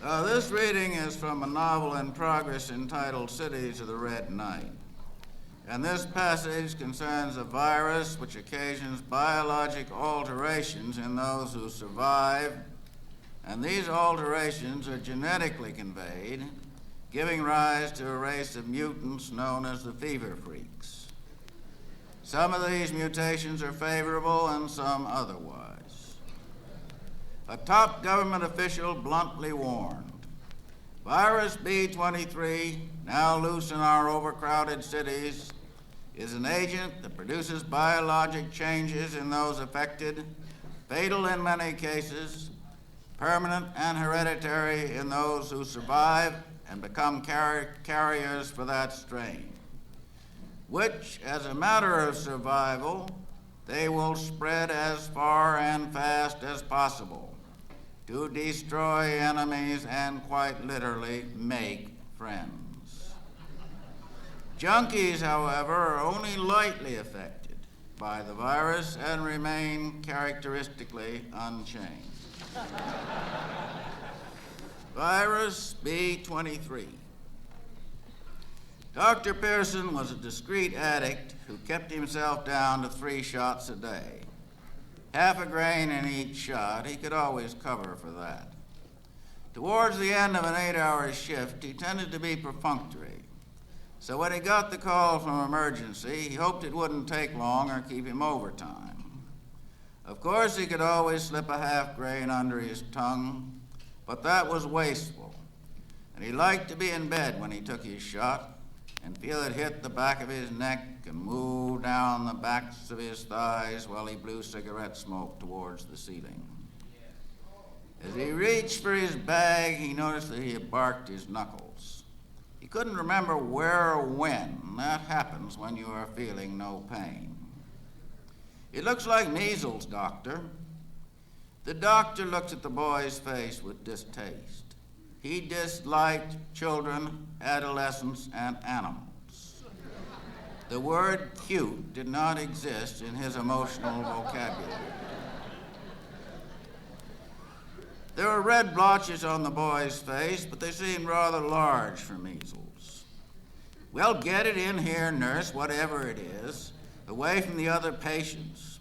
This reading is from a novel in progress entitled Cities of the Red Night. And this passage concerns a virus which occasions biologic alterations in those who survive, and these alterations are genetically conveyed, giving rise to a race of mutants known as the fever freaks. Some of these mutations are favorable and some otherwise. A top government official bluntly warned, virus B23, now loose in our overcrowded cities, is an agent that produces biologic changes in those affected, fatal in many cases, permanent and hereditary in those who survive and become carriers for that strain, which, as a matter of survival, they will spread as far and fast as possible to destroy enemies and quite literally make friends. Junkies, however, are only lightly affected by the virus and remain characteristically unchanged. Virus B23. Dr. Pearson was a discreet addict who kept himself down to 3 shots a day. Half a grain in each shot, he could always cover for that. Towards the end of an 8-hour shift, he tended to be perfunctory. So when he got the call from emergency, he hoped it wouldn't take long or keep him overtime. Of course, he could always slip a half grain under his tongue, but that was wasteful. And he liked to be in bed when he took his shot and feel it hit the back of his neck and move down the backs of his thighs while he blew cigarette smoke towards the ceiling. As he reached for his bag, he noticed that he had barked his knuckles. He couldn't remember where or when. That happens when you are feeling no pain. It looks like measles, doctor. The doctor looked at the boy's face with distaste. He disliked children, adolescents, and animals. The word cute did not exist in his emotional vocabulary. There were red blotches on the boy's face, but they seemed rather large for measles. Well, get it in here, nurse, whatever it is, away from the other patients.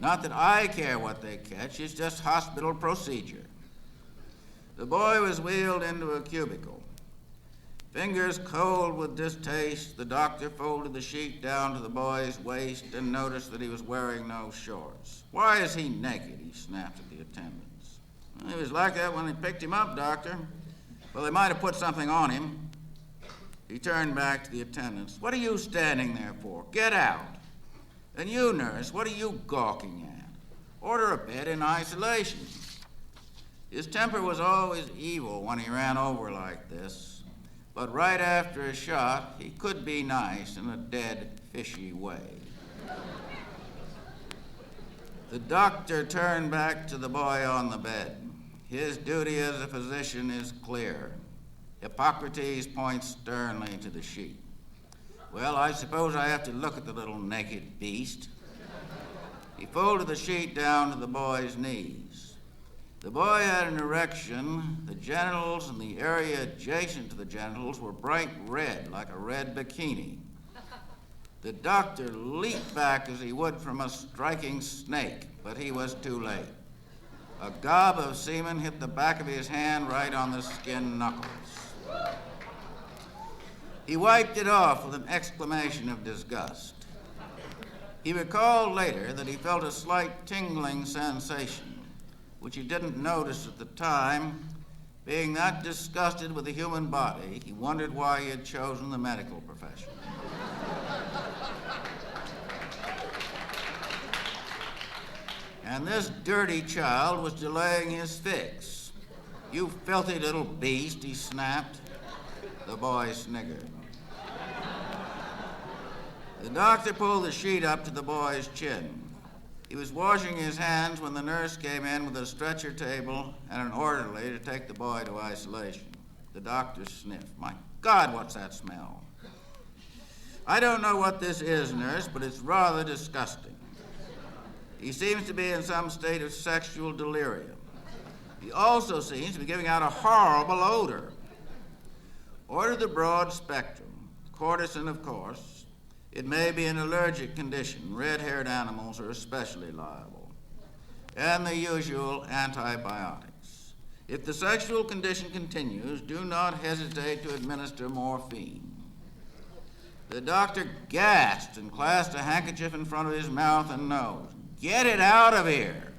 Not that I care what they catch, it's just hospital procedure. The boy was wheeled into a cubicle. Fingers cold with distaste, the doctor folded the sheet down to the boy's waist and noticed that he was wearing no shorts. Why is he naked? He snapped at the attendants. Well, he was like that when they picked him up, doctor. Well, they might have put something on him. He turned back to the attendants. What are you standing there for? Get out. And you, nurse, what are you gawking at? Order a bed in isolation. His temper was always evil when he ran over like this, but right after a shot, he could be nice in a dead, fishy way. The doctor turned back to the boy on the bed. His duty as a physician is clear. Hippocrates points sternly to the sheet. Well, I suppose I have to look at the little naked beast. He folded the sheet down to the boy's knees. The boy had an erection. The genitals and the area adjacent to the genitals were bright red, like a red bikini. The doctor leaped back as he would from a striking snake, but he was too late. A gob of semen hit the back of his hand right on the skin knuckles. He wiped it off with an exclamation of disgust. He recalled later that he felt a slight tingling sensation, which he didn't notice at the time. Being that disgusted with the human body, he wondered why he had chosen the medical profession. And this dirty child was delaying his fix. You filthy little beast, he snapped. The boy sniggered. The doctor pulled the sheet up to the boy's chin. He was washing his hands when the nurse came in with a stretcher table and an orderly to take the boy to isolation. The doctor sniffed. My God, what's that smell? I don't know what this is, nurse, but it's rather disgusting. He seems to be in some state of sexual delirium. He also seems to be giving out a horrible odor. Order the broad spectrum. Cortisone, of course. It may be an allergic condition. Red-haired animals are especially liable. And the usual antibiotics. If the sexual condition continues, do not hesitate to administer morphine. The doctor gasped and clasped a handkerchief in front of his mouth and nose. Get it out of here!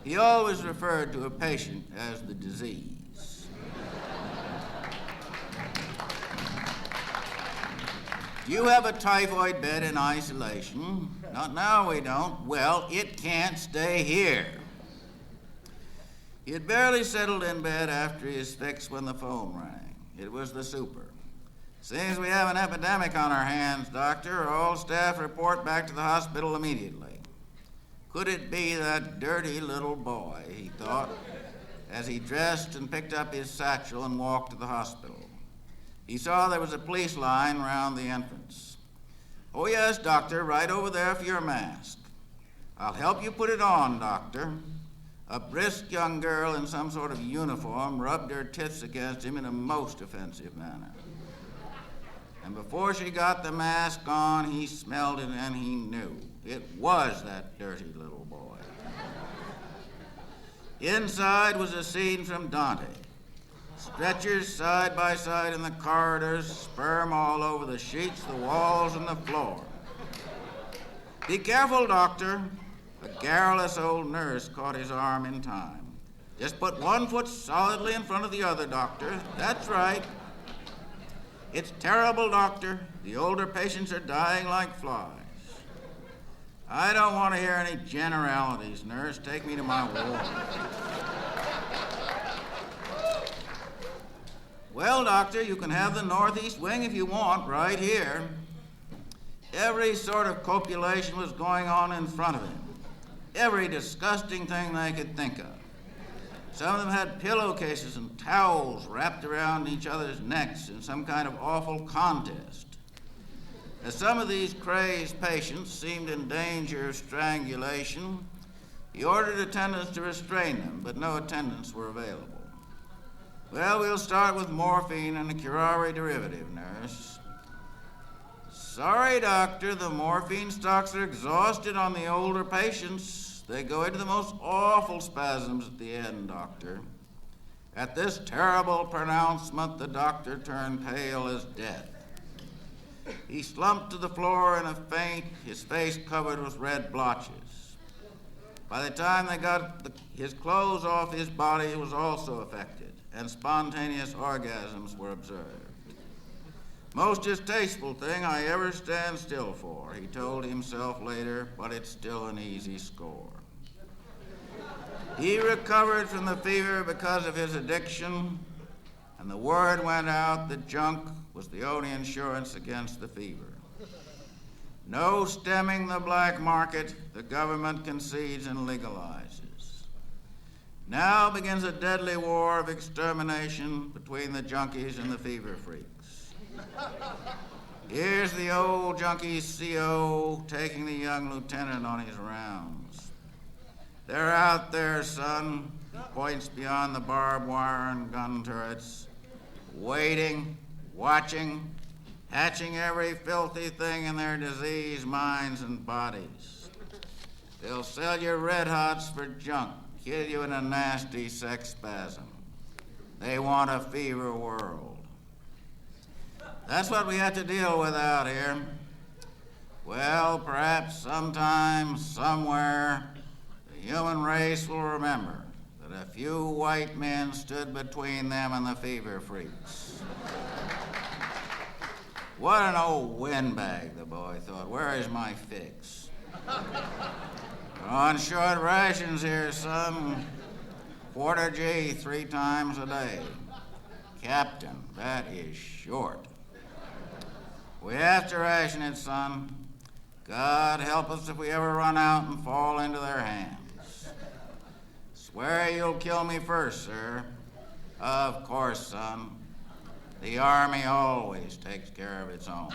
He always referred to a patient as the disease. Do you have a typhoid bed in isolation? Not now, we don't. Well, it can't stay here. He had barely settled in bed after his fix when the phone rang. It was the super. Seems we have an epidemic on our hands, Doctor. All staff report back to the hospital immediately. Could it be that dirty little boy, he thought, as he dressed and picked up his satchel and walked to the hospital. He saw there was a police line round the entrance. Oh, yes, Doctor, right over there for your mask. I'll help you put it on, Doctor. A brisk young girl in some sort of uniform rubbed her tits against him in a most offensive manner. And before she got the mask on, he smelled it and he knew. It was that dirty little boy. Inside was a scene from Dante. Stretchers side by side in the corridors, sperm all over the sheets, the walls, and the floor. Be careful, Doctor. A garrulous old nurse caught his arm in time. Just put one foot solidly in front of the other, Doctor. That's right. It's terrible, Doctor. The older patients are dying like flies. I don't want to hear any generalities, nurse. Take me to my ward. Well, Doctor, you can have the northeast wing if you want, right here. Every sort of copulation was going on in front of him. Every disgusting thing they could think of. Some of them had pillowcases and towels wrapped around each other's necks in some kind of awful contest. As some of these crazed patients seemed in danger of strangulation, he ordered attendants to restrain them, but no attendants were available. Well, we'll start with morphine and a curare derivative, nurse. Sorry, Doctor, the morphine stocks are exhausted on the older patients. They go into the most awful spasms at the end, Doctor. At this terrible pronouncement, the doctor turned pale as death. He slumped to the floor in a faint, his face covered with red blotches. By the time they got his clothes off, his body was also affected, and spontaneous orgasms were observed. Most distasteful thing I ever stand still for, he told himself later, but it's still an easy score. He recovered from the fever because of his addiction, and the word went out that junk was the only insurance against the fever. No stemming the black market, the government concedes and legalizes. Now begins a deadly war of extermination between the junkies and the fever freaks. Here's the old junkie CO taking the young lieutenant on his rounds. They're out there, son, he points beyond the barbed wire and gun turrets, waiting, watching, hatching every filthy thing in their diseased minds and bodies. They'll sell you red hots for junk, kill you in a nasty sex spasm. They want a fever world. That's what we have to deal with out here. Well, perhaps sometime, somewhere, the human race will remember that a few white men stood between them and the fever freaks. What an old windbag, the boy thought. Where is my fix? We're on short rations here, son. Quarter G 3 times a day. Captain, that is short. We have to ration it, son. God help us if we ever run out and fall into their hands. Swear you'll kill me first, sir. Of course, son. The Army always takes care of its own.